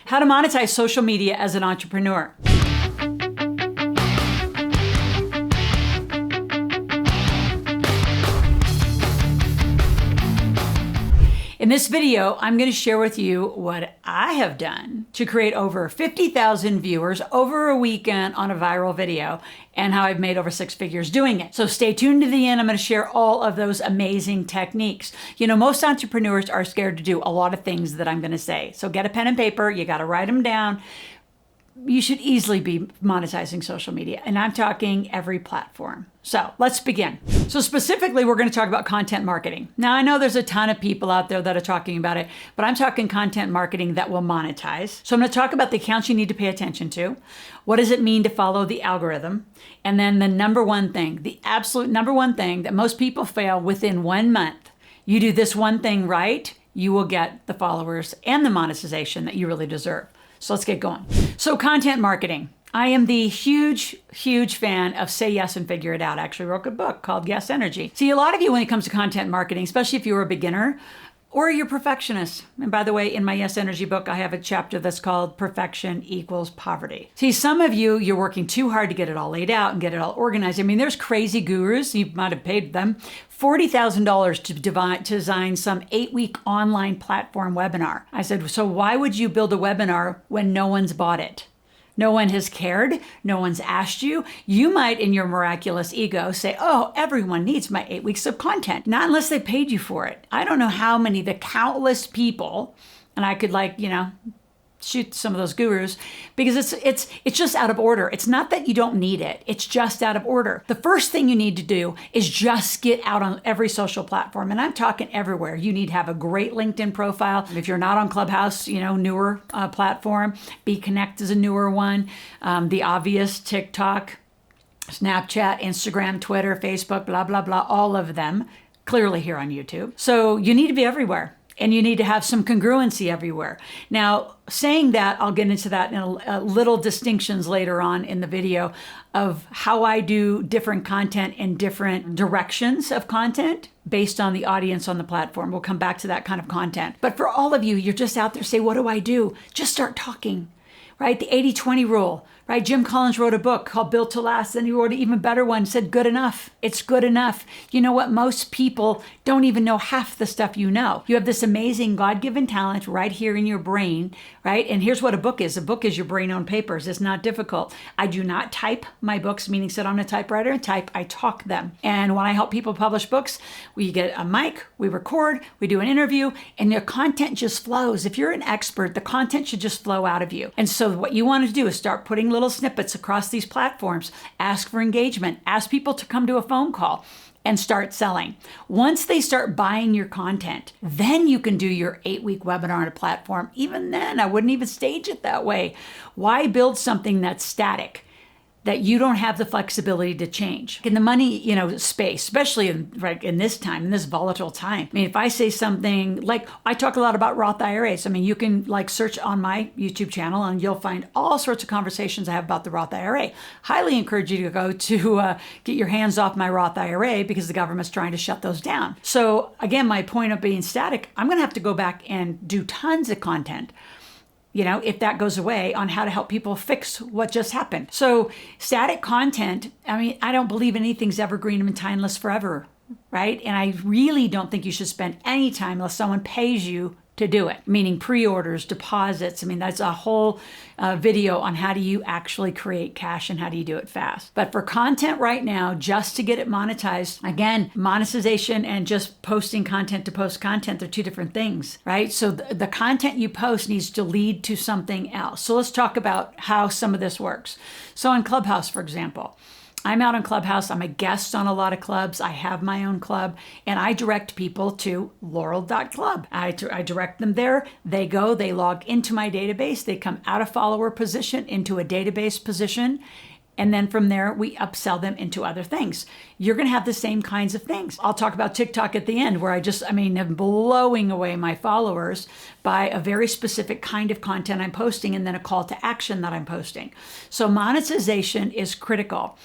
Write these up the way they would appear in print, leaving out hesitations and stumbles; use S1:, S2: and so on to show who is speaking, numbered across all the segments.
S1: How to monetize social media as an entrepreneur. In this video, I'm going to share with you what I have done to create over 50,000 viewers over a weekend on a viral video and how I've made over 6 figures doing it. So stay tuned to the end. I'm going to share all of those amazing techniques. You know, most entrepreneurs are scared to do a lot of things that I'm going to say. So get a pen and paper. You got to write them down. You should easily be monetizing social media. And I'm talking every platform. So let's begin. So specifically, we're going to talk about content marketing. Now, I know there's a ton of people out there that are talking about it, but I'm talking content marketing that will monetize. So I'm going to talk about the accounts you need to pay attention to. What does it mean to follow the algorithm? And then the number one thing, the absolute number one thing that most people fail within 1 month. You do this one thing right, you will get the followers and the monetization that you really deserve. So let's get going. So content marketing. I am the huge fan of Say Yes and Figure It Out. I actually wrote a book called Yes Energy. See, a lot of you, when it comes to content marketing, especially if you're a beginner or you're a perfectionist, and by the way, in my Yes Energy book, I have a chapter that's called Perfection Equals Poverty. See, some of you, you're working too hard to get it all laid out and get it all organized. I mean, there's crazy gurus, you might have paid them $40,000 to design some 8-week online platform webinar. I said, so why would you build a webinar when no one's bought it? No one has cared. No one's asked you. You might, in your miraculous ego, say, oh, everyone needs my 8 weeks of content. Not unless they paid you for it. I don't know how many, the countless people, and I could shoot some of those gurus, because it's just out of order. It's not that you don't need it. It's just out of order. The first thing you need to do is just get out on every social platform. And I'm talking everywhere. You need to have a great LinkedIn profile. If you're not on Clubhouse, newer platform, BeConnect is a newer one. The obvious, TikTok, Snapchat, Instagram, Twitter, Facebook, blah, blah, blah, all of them, clearly here on YouTube. So you need to be everywhere. And you need to have some congruency everywhere. Now, saying that, I'll get into that in a little distinctions later on in the video of how I do different content in different directions of content based on the audience on the platform. We'll come back to that kind of content. But for all of you, you're just out there say, what do I do? Just start talking, right? The 80-20 rule, right? Jim Collins wrote a book called Built to Last, and he wrote an even better one, said good enough. It's good enough. You know what? Most people don't even know half the stuff you know. You have this amazing God-given talent right here in your brain, right? And here's what a book is. A book is your brain on papers. It's not difficult. I do not type my books, meaning sit on a typewriter and type. I talk them. And when I help people publish books, we get a mic, we record, we do an interview, and the content just flows. If you're an expert, the content should just flow out of you. And so what you want to do is start putting little snippets across these platforms, ask for engagement, ask people to come to a phone call, and start selling. Once they start buying your content, then you can do your 8-week webinar on a platform. Even then, I wouldn't even stage it that way. Why build something that's static, that you don't have the flexibility to change? In the money, space, especially in this time, in this volatile time. I mean, if I say something like, I talk a lot about Roth IRAs. I mean, you can search on my YouTube channel and you'll find all sorts of conversations I have about the Roth IRA. Highly encourage you to go to get your hands off my Roth IRA because the government's trying to shut those down. So again, my point of being static, I'm going to have to go back and do tons of content, if that goes away, on how to help people fix what just happened. So static content, I don't believe anything's evergreen and timeless forever, right? And I really don't think you should spend any time unless someone pays you to do it, meaning pre-orders, deposits. That's a whole video on how do you actually create cash and how do you do it fast. But for content right now, just to get it monetized, again, monetization and just posting content to post content, they're two different things, right? So the content you post needs to lead to something else. So let's talk about how some of this works. So on Clubhouse, for example, I'm out on Clubhouse. I'm a guest on a lot of clubs. I have my own club, and I direct people to Loral.club. I direct them there. They go, they log into my database. They come out of follower position into a database position. And then from there, we upsell them into other things. You're going to have the same kinds of things. I'll talk about TikTok at the end, where I'm blowing away my followers by a very specific kind of content I'm posting and then a call to action that I'm posting. So monetization is critical.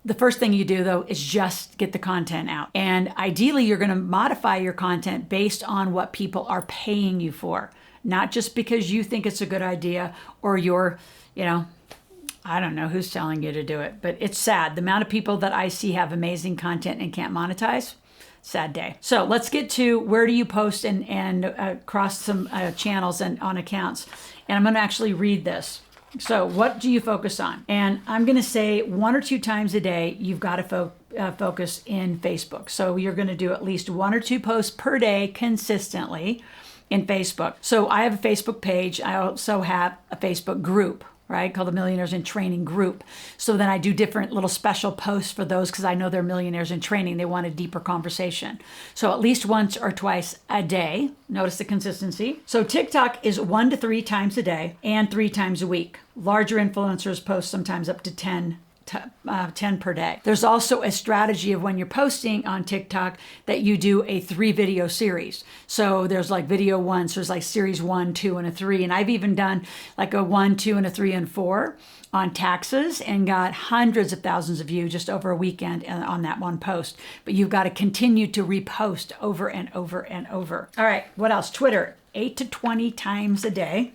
S1: The first thing you do, though, is just get the content out. And ideally, you're going to modify your content based on what people are paying you for, not just because you think it's a good idea or you're, I don't know who's telling you to do it, but it's sad. The amount of people that I see have amazing content and can't monetize, sad day. So let's get to where do you post and cross some channels and on accounts. And I'm going to actually read this. So what do you focus on? And I'm going to say 1 or 2 times a day, you've got to focus in Facebook. So you're going to do at least 1 or 2 posts per day consistently in Facebook. So I have a Facebook page. I also have a Facebook group, right, called the Millionaires in Training group. So then I do different little special posts for those because I know they're millionaires in training. They want a deeper conversation. So at least once or twice a day. Notice the consistency. So TikTok is 1 to 3 times a day and 3 times a week. Larger influencers post sometimes up to 10 per day. There's also a strategy of when you're posting on TikTok that you do a 3 video series. So there's like video 1, so there's like series 1, 2, and a 3. And I've even done like a 1, 2, and a 3 and 4 on taxes and got hundreds of thousands of views just over a weekend on that one post. But you've got to continue to repost over and over and over. All right, what else? Twitter, 8 to 20 times a day.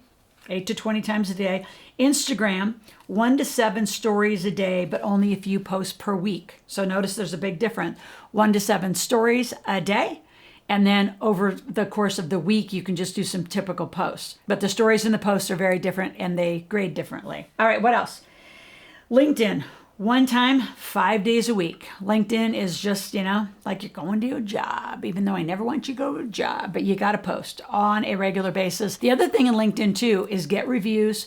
S1: 8 to 20 times a day. Instagram, 1 to 7 stories a day, but only a few posts per week. So notice there's a big difference. 1 to 7 stories a day. And then over the course of the week, you can just do some typical posts. But the stories and the posts are very different and they grade differently. All right, what else? LinkedIn, 1 time, 5 days a week. LinkedIn is just, like you're going to a job, even though I never want you to go to a job, but you got to post on a regular basis. The other thing in LinkedIn too is get reviews,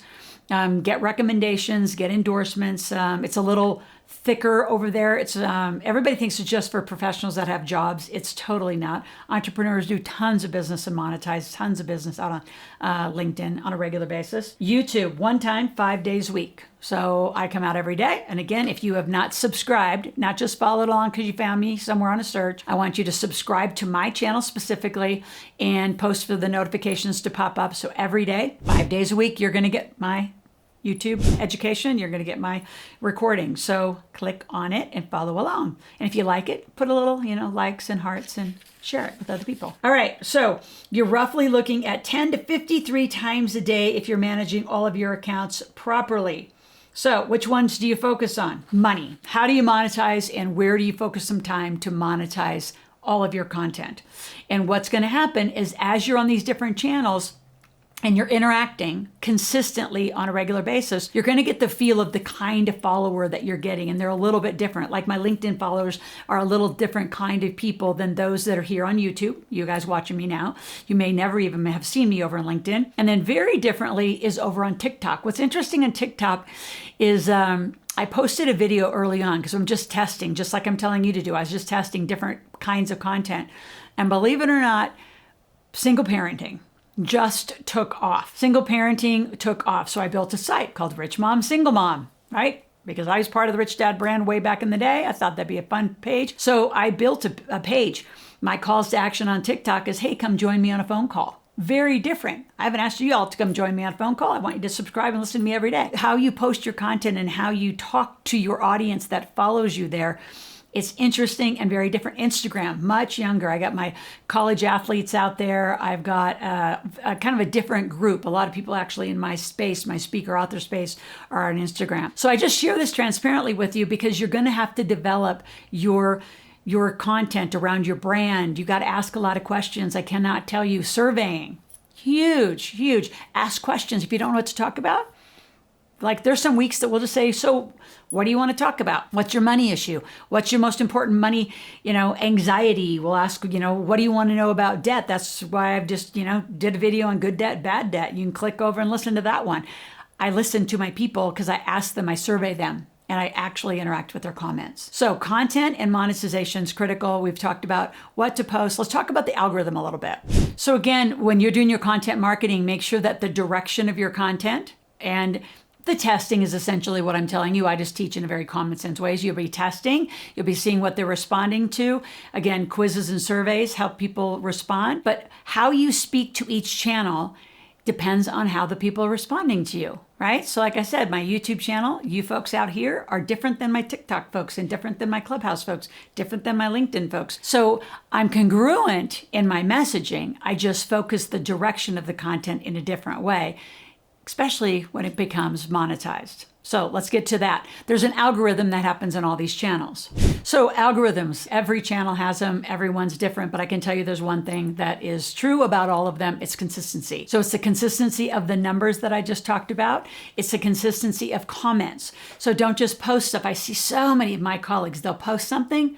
S1: get recommendations, get endorsements. It's a little thicker over there. It's everybody thinks it's just for professionals that have jobs. It's totally not. Entrepreneurs do tons of business and monetize tons of business out on LinkedIn on a regular basis. YouTube, 1 time, 5 days a week. So I come out every day. And again, if you have not subscribed, not just followed along because you found me somewhere on a search, I want you to subscribe to my channel specifically and post for the notifications to pop up. So every day, 5 days a week, you're going to get my YouTube education. You're going to get my recording. So click on it and follow along. And if you like it, put a little, likes and hearts and share it with other people. All right. So you're roughly looking at 10 to 53 times a day if you're managing all of your accounts properly. So which ones do you focus on? Money. How do you monetize and where do you focus some time to monetize all of your content? And what's going to happen is as you're on these different channels, and you're interacting consistently on a regular basis, you're going to get the feel of the kind of follower that you're getting. And they're a little bit different. Like my LinkedIn followers are a little different kind of people than those that are here on YouTube. You guys watching me now. You may never even have seen me over on LinkedIn. And then very differently is over on TikTok. What's interesting on TikTok is I posted a video early on because I'm just testing, just like I'm telling you to do. I was just testing different kinds of content. And believe it or not, single parenting just took off. Single parenting took off. So I built a site called Rich Mom, Single Mom, right? Because I was part of the Rich Dad brand way back in the day. I thought that'd be a fun page. So I built a page. My calls to action on TikTok is, hey, come join me on a phone call. Very different. I haven't asked you all to come join me on a phone call. I want you to subscribe and listen to me every day. How you post your content and how you talk to your audience that follows you there, it's interesting and very different. Instagram, much younger. I got my college athletes out there. I've got a kind of a different group. A lot of people actually in my space, my speaker author space, are on Instagram. So I just share this transparently with you because you're going to have to develop your content around your brand. You got to ask a lot of questions. I cannot tell you. Surveying, huge. Ask questions if you don't know what to talk about. Like there's some weeks that we'll just say, so what do you want to talk about? What's your money issue? What's your most important money, anxiety? We'll ask, what do you want to know about debt? That's why I've just, did a video on good debt, bad debt. You can click over and listen to that one. I listen to my people because I ask them, I survey them, and I actually interact with their comments. So content and monetization is critical. We've talked about what to post. Let's talk about the algorithm a little bit. So again, when you're doing your content marketing, make sure that the direction of your content and the testing is essentially what I'm telling you. I just teach in a very common sense ways. You'll be testing. You'll be seeing what they're responding to. Again, quizzes and surveys help people respond. But how you speak to each channel depends on how the people are responding to you, right? So like I said, my YouTube channel, you folks out here are different than my TikTok folks and different than my Clubhouse folks, different than my LinkedIn folks. So I'm congruent in my messaging. I just focus the direction of the content in a different way, especially when it becomes monetized. So let's get to that. There's an algorithm that happens in all these channels. So algorithms, every channel has them, everyone's different, but I can tell you there's one thing that is true about all of them. It's consistency. So it's the consistency of the numbers that I just talked about. It's the consistency of comments. So don't just post stuff. I see so many of my colleagues, they'll post something,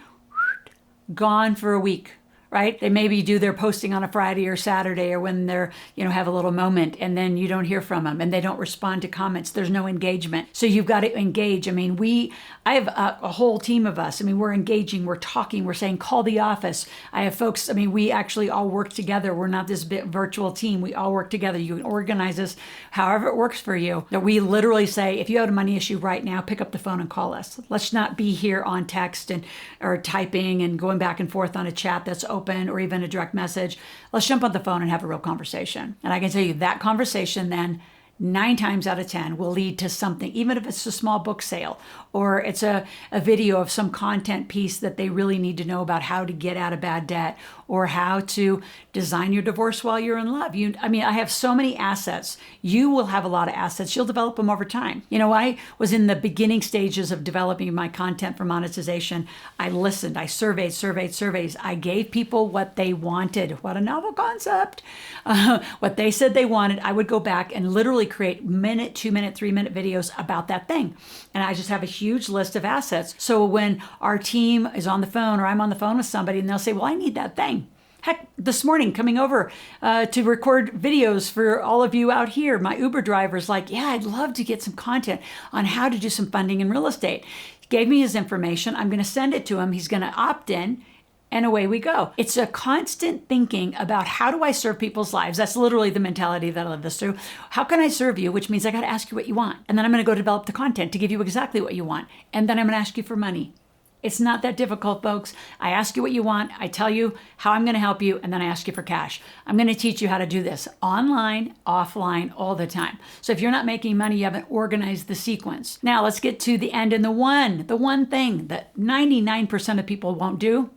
S1: gone for a week. Right? They maybe do their posting on a Friday or Saturday or when they're, have a little moment, and then you don't hear from them and they don't respond to comments. There's no engagement. So you've got to engage. I have a whole team of us. We're engaging, we're talking, we're saying, call the office. I have folks, we actually all work together. We're not this big virtual team. We all work together. You can organize this however it works for you. That we literally say, if you have a money issue right now, pick up the phone and call us. Let's not be here on text or typing and going back and forth on a chat that's open or even a direct message. Let's jump on the phone and have a real conversation. And I can tell you that conversation then 9 times out of 10 will lead to something, even if it's a small book sale or it's a video of some content piece that they really need to know about how to get out of bad debt or how to design your divorce while you're in love. I have so many assets. You will have a lot of assets. You'll develop them over time. I was in the beginning stages of developing my content for monetization. I listened, I surveyed surveys. I gave people what they wanted. What a novel concept. What they said they wanted, I would go back and literally create 1-minute, 2-minute, 3-minute videos about that thing. And I just have a huge list of assets. So when our team is on the phone or I'm on the phone with somebody and they'll say, well, I need that thing. Heck, this morning coming over to record videos for all of you out here, my Uber driver's like, yeah, I'd love to get some content on how to do some funding in real estate. He gave me his information. I'm going to send it to him. He's going to opt in. And away we go. It's a constant thinking about how do I serve people's lives? That's literally the mentality that I live this through. How can I serve you? Which means I got to ask you what you want. And then I'm going to go develop the content to give you exactly what you want. And then I'm going to ask you for money. It's not that difficult, folks. I ask you what you want. I tell you how I'm going to help you. And then I ask you for cash. I'm going to teach you how to do this online, offline, all the time. So if you're not making money, you haven't organized the sequence. Now let's get to the end and the one thing that 99% of people won't do.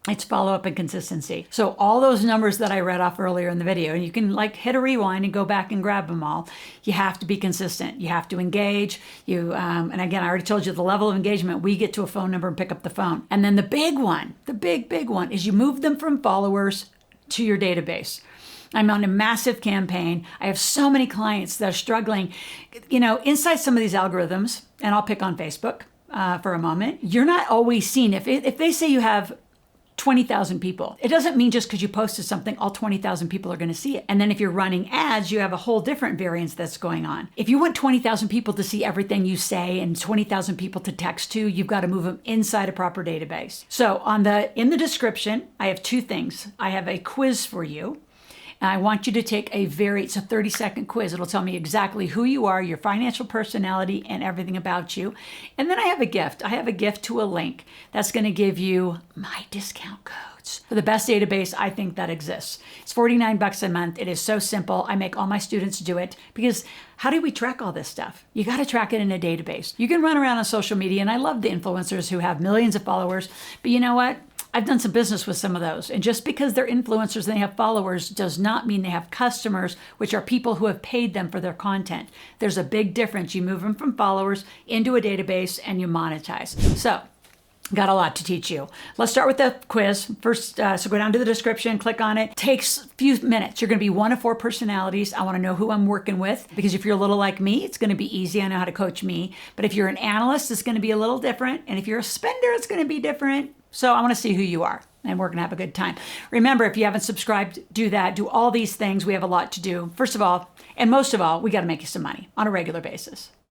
S1: It's follow-up and consistency. So all those numbers that I read off earlier in the video, and you can hit a rewind and go back and grab them all. You have to be consistent. You have to engage. And again, I already told you the level of engagement, we get to a phone number and pick up the phone. And then the big one, the big one is you move them from followers to your database. I'm on a massive campaign. I have so many clients that are struggling, inside some of these algorithms, and I'll pick on Facebook for a moment. You're not always seen. If they say you have 20,000 people. It doesn't mean just because you posted something, all 20,000 people are going to see it. And then if you're running ads, you have a whole different variance that's going on. If you want 20,000 people to see everything you say and 20,000 people to text to, you've got to move them inside a proper database. So in the description, I have 2 things. I have a quiz for you. And I want you to take it's a 30-second quiz. It'll tell me exactly who you are, your financial personality, and everything about you. And then I have a gift. I have a gift to a link that's going to give you my discount codes for the best database I think that exists. It's $49 a month. It is so simple. I make all my students do it because how do we track all this stuff? You got to track it in a database. You can run around on social media, and I love the influencers who have millions of followers, but you know what? I've done some business with some of those. And just because they're influencers and they have followers does not mean they have customers, which are people who have paid them for their content. There's a big difference. You move them from followers into a database and you monetize. So, got a lot to teach you. Let's start with the quiz. First, so go down to the description, click on it. Takes a few minutes. You're going to be 1 of 4 personalities. I want to know who I'm working with because if you're a little like me, it's going to be easy. I know how to coach me. But if you're an analyst, it's going to be a little different. And if you're a spender, it's going to be different. So I want to see who you are, and we're going to have a good time. Remember, if you haven't subscribed, do that. Do all these things. We have a lot to do. First of all, and most of all, we got to make you some money on a regular basis.